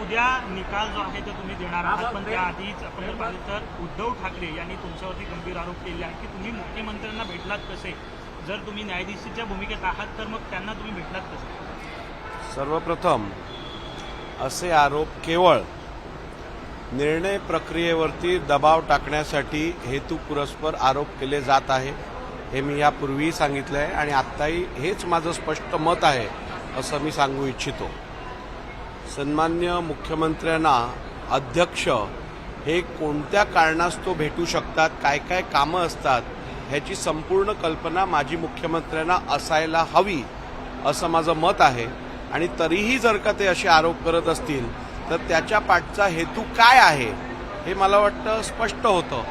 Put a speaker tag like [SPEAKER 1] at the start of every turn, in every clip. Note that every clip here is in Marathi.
[SPEAKER 1] उद्या निकाल जो आहे तो तुम्ही देणार आहात, पण त्याआधीच आपण जर पाहिलं तर उद्धव ठाकरे यांनी तुमच्यावरती गंभीर आरोप केले आहे की तुम्ही मुख्यमंत्र्यांना भेटलात कसे? जर तुम्ही न्यायाधीशाच्या भूमिकेत आहात तर मग त्यांना तुम्ही भेटलात कसे?
[SPEAKER 2] सर्वप्रथम असे आरोप केवळ निर्णय प्रक्रियेवरती दबाव टाकण्यासाठी हेतुपुरस्पर आरोप केले जात आहे, हे मी यापूर्वीही सांगितलं आहे आणि आत्ताही हेच माझं स्पष्ट मत आहे असं मी सांगू इच्छितो। सन्मान्य मुख्यमंत्र्यांना अध्यक्ष हे कोणत्या कारणास्तव भेटू शकतात, काय काय कामं असतात ह्याची संपूर्ण कल्पना माजी मुख्यमंत्र्यांना असायला हवी असं माझं मत आहे। आणि तरीही जर का ते असे आरोप करत असतील तर त्याच्या पाठचा हेतू काय आहे हे मला वाटतं स्पष्ट होतं।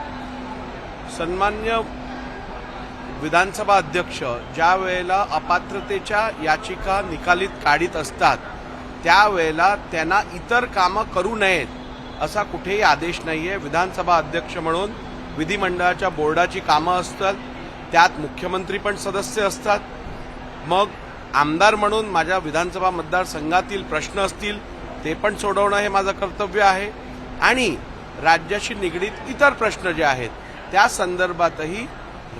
[SPEAKER 2] सन्मान्य विधानसभा अध्यक्ष ज्या वेळेला अपात्रतेच्या याचिका निकालीत काढीत असतात त्यावेळेला त्यांना इतर कामं करू नयेत असा कुठेही आदेश नाहीये। विधानसभा अध्यक्ष म्हणून विधिमंडळाच्या बोर्डाची कामं असतात, त्यात मुख्यमंत्री पण सदस्य असतात। मग आमदार म्हणून माझ्या विधानसभा मतदारसंघातील प्रश्न असतील ते पण सोडवणं हे माझं कर्तव्य आहे आणि राज्याशी निगडीत इतर प्रश्न जे आहेत त्या संदर्भातही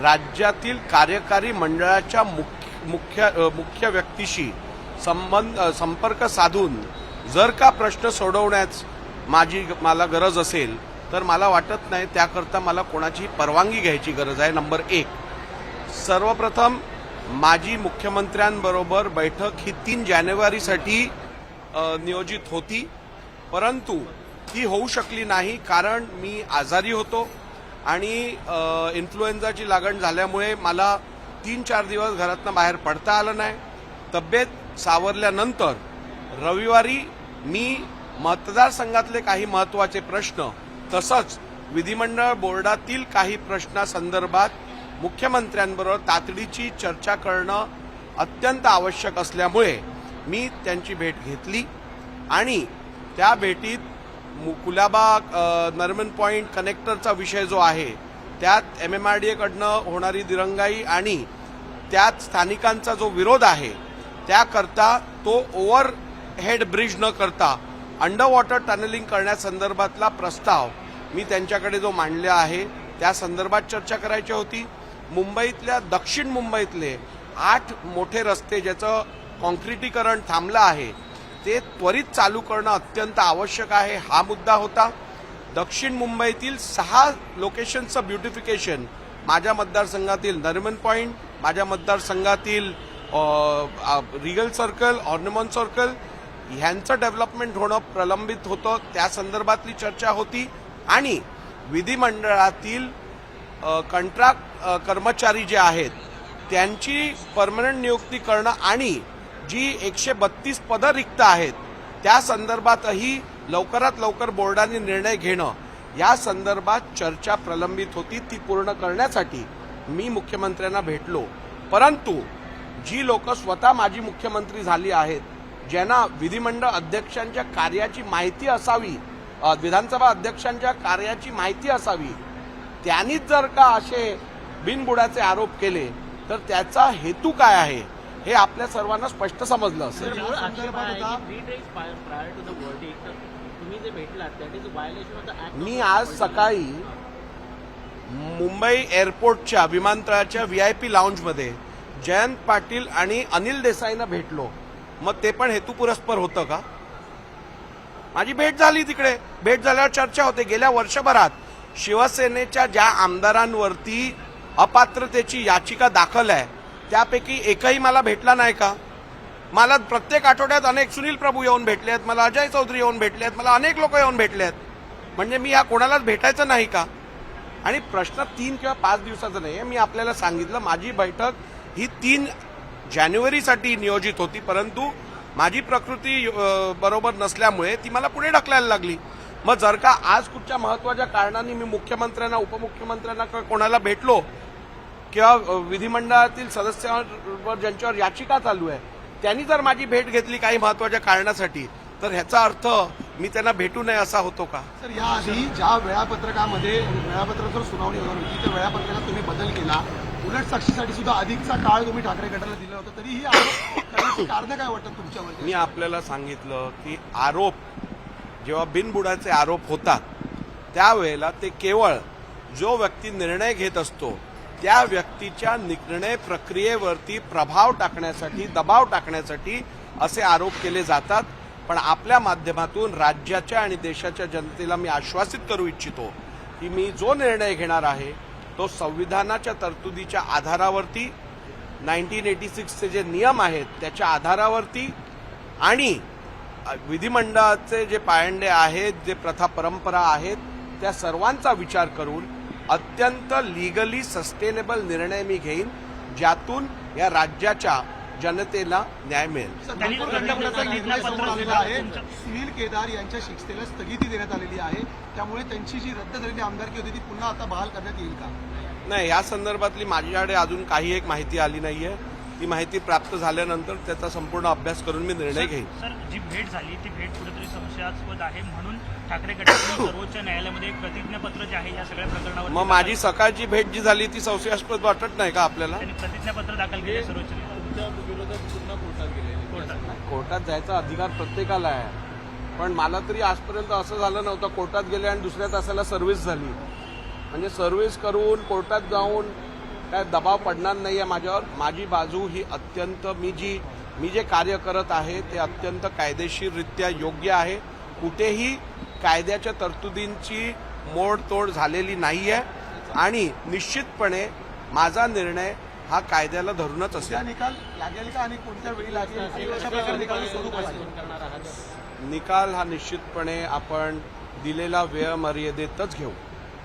[SPEAKER 2] राज्यातील कार्यकारी मंडळाच्या मुख्य व्यक्तीशी संपर्क साधून जर का प्रश्न सोडवण्यास मला गरज असेल तर मला वाटत नाही त्याकरता मला कोणाची परवानगी घ्यायची गरज आहे। नंबर 1, सर्वप्रथम माजी मुख्यमंत्र्यांबरोबर बैठक ही 3 जानेवारीसाठी नियोजित होती, परंतु ती होऊ शकली नाही कारण मी आजारी होतो आणि इन्फ्लुएन्झाची लागण झाल्यामुळे मला 3-4 दिवस घरातनं बाहेर पडता आलं नाही। तब्येत सावरल्यानंतर रविवारी मी मतदारसंघातले काही महत्त्वाचे प्रश्न तसंच विधिमंडळ बोर्डातील काही प्रश्नासंदर्भात मुख्यमंत्र्यांबरोबर तातडीची चर्चा करणं अत्यंत आवश्यक असल्यामुळे मी त्यांची भेट घेतली आणि त्या भेटीत कुलाबा नरमन पॉइंट कनेक्टरचा विषय जो आहे त्यात MMRDA कडनं होणारी दिरंगाई आणि त्यात स्थानिकांचा जो विरोध आहे त्याकरता तो ओव्हरहेड ब्रिज न करता अंडर वॉटर टनलिंग करण्यासंदर्भातला प्रस्ताव मी त्यांच्याकडे जो मांडला आहे त्या संदर्भात चर्चा करायची होती। मुंबईतल्या दक्षिण मुंबईतले 8 मोठे रस्ते ज्याचं कॉन्क्रिटीकरण थांबलं आहे ते त्वरित चालू करणं अत्यंत आवश्यक आहे हा मुद्दा होता। दक्षिण मुंबईतील 6 लोकेशनचं ब्युटिफिकेशन माझ्या मतदारसंघातील नरिमन पॉइंट, माझ्या मतदारसंघातील रिगल सर्कल, ऑर्नामेंट सर्कल ह्यांचं डेव्हलपमेंट होणं प्रलंबित होतं, त्या संदर्भातली चर्चा होती आणि विधिमंडळातील कंत्राट कर्मचारी जे आहेत त्यांची परमनंट नियुक्ती करणं आणि जी 132 पदं रिक्त आहेत त्या संदर्भातही लवकरात लवकर बोर्डाने निर्णय घेणं या संदर्भात चर्चा प्रलंबित होती। ती पूर्ण करण्यासाठी मी मुख्यमंत्र्यांना भेटलो, परंतु जी लोक स्वतः माजी मुख्यमंत्री झाली आहेत ज्यांना विधिमंडळ अध्यक्षांच्या कार्याची माहिती असावी, विधानसभा अध्यक्षांच्या कार्याची माहिती असावी, त्यांनीच जर का असे बिनबुडाचे आरोप केले तर त्याचा हेतू काय आहे हे आपल्या सर्वांना स्पष्ट समजलं असेल। मी आज सकाळी मुंबई एअरपोर्टच्या विमानतळाच्या VIP लाऊंजमध्ये जयंत पाटील आणि अनिल देसाईंना भेटलो, मग ते पण हेतुपुरस्पर होतं का? माझी भेट झाली, तिकडे भेट झाल्यावर चर्चा होते। गेल्या वर्षभरात शिवसेनेच्या ज्या आमदारांवरती अपात्रतेची याचिका दाखल आहे त्यापैकी एकही मला भेटला नाही का? मला प्रत्येक आठवड्यात अनेक सुनील प्रभू येऊन भेटले आहेत, मला अजय चौधरी येऊन भेटले आहेत, मला अनेक लोक येऊन भेटले आहेत, म्हणजे मी या कोणालाच भेटायचं नाही का? आणि प्रश्न 3 किंवा 5 दिवसाचा नाही, मी आपल्याला सांगितलं माझी बैठक ही 3 जानेवारीसाठी नियोजित होती, परंतु माझी प्रकृती बरोबर नसल्यामुळे ती मला पुढे ढकलायला लागली। मग जर का आज कुठच्या महत्त्वाच्या कारणाने मी मुख्यमंत्र्यांना, उपमुख्यमंत्र्यांना कोणाला भेटलो किंवा विधिमंडळातील सदस्यांवर ज्यांच्यावर याचिका चालू आहे त्यांनी जर माझी भेट घेतली काही महत्त्वाच्या कारणासाठी तर ह्याचा अर्थ मी त्यांना भेटू नये असा होतो का?
[SPEAKER 3] सर, याआधी ज्या वेळापत्रकावर सुनावणी होणार होती त्या वेळापत्रकात तुम्ही बदल केला, उलट साक्षीसाठी सुद्धा अधिकचा काळ तुम्ही ठाकरे गटाला दिला होता, तरीही आरोप करण्याची कारण काय वाटतं तुमच्यावर?
[SPEAKER 2] मी आपल्याला सांगितलं की आरोप जेव्हा बिनबुडाचे आरोप होतात त्यावेळेला ते केवळ जो व्यक्ती निर्णय घेत असतो त्या व्यक्तीच्या निर्णय प्रक्रियेवरती प्रभाव टाकण्यासाठी, दबाव टाकण्यासाठी असे आरोप केले जातात. पण आपल्या माध्यमातून राज्याच्या आणि देशाच्या जनतेला मी आश्वासित करू इच्छितो की मी जो निर्णय घेणार आहे तो संविधानाच्या तरतुदीच्या आधारावरती, 1986चे जे नियम आहेत त्याच्या आधारावरती आणि विधिमंडळाचे जे पायंडे आहेत, जे प्रथा परंपरा आहेत, त्या सर्वांचा विचार करून अत्यंत लिगली सस्टेनेबल निर्णय मी घेईन ज्यातून या राज्याच्या जनतेला न्याय मिळेल.
[SPEAKER 3] सुनील केदार यांच्या शिक्षेला स्थगिती देण्यात आलेली आहे, त्यामुळे त्यांची जी रद्द झालेली आमदारकी होती ती पुन्हा आता बहाल करण्यात येईल का?
[SPEAKER 2] नाही, या संदर्भातली माझ्याकडे अजून काही एक माहिती आली नाहीये. ती माहिती प्राप्त झाल्यानंतर त्याचा संपूर्ण अभ्यास करून मी निर्णय घेईन.
[SPEAKER 1] सर, जी भेट झाली ती भेट कुठेतरी संशयास्पद आहे, म्हणून ठाकरे गटाने सर्वोच्च न्यायालयामध्ये एक प्रतिज्ञापत्र जे आहे या सगळ्या प्रकरणावर.
[SPEAKER 2] मग माझी सकाळची भेट जी झाली ती संशयास्पद वाटत नाही का आपल्याला?
[SPEAKER 1] त्यांनी प्रतिज्ञापत्र दाखल केले सर्वोच्च न्यायालयात.
[SPEAKER 2] कोर्टात जायचा अधिकार प्रत्येकाला आहे, पण मला तरी आजपर्यंत असं झालं नव्हतं कोर्टात गेले आणि दुसऱ्या तासाला सर्व्हिस झाली. म्हणजे सर्व्हिस करून कोर्टात जाऊन काय दबाव पडणार नाहीये माझ्यावर. माझी बाजू ही अत्यंत मी जे कार्य करत आहे ते अत्यंत कायदेशीररित्या योग्य आहे. कुठेही कायद्याच्या तरतुदींची मोडतोड झालेली नाहीये आणि निश्चितपणे माझा निर्णय हा कायद्याला धरूनच असेल.
[SPEAKER 3] निकाल लागेल का आणि कोणत्या वेळी लागेल, कशा प्रकारे निकाल स्वरूप असेल?
[SPEAKER 2] निकाल हा निश्चितपणे आपण दिलेला वेळ मर्यादेतच घेऊ.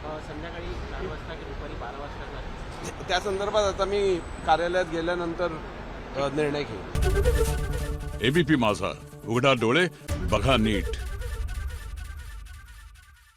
[SPEAKER 4] संध्याकाळी 4 वाजता की दुपारी 12 वाजता?
[SPEAKER 2] त्या संदर्भात आता मी कार्यालयात गेल्यानंतर निर्णय घेईन.
[SPEAKER 5] एबीपी माझा, उघडा डोळे बघा नीट.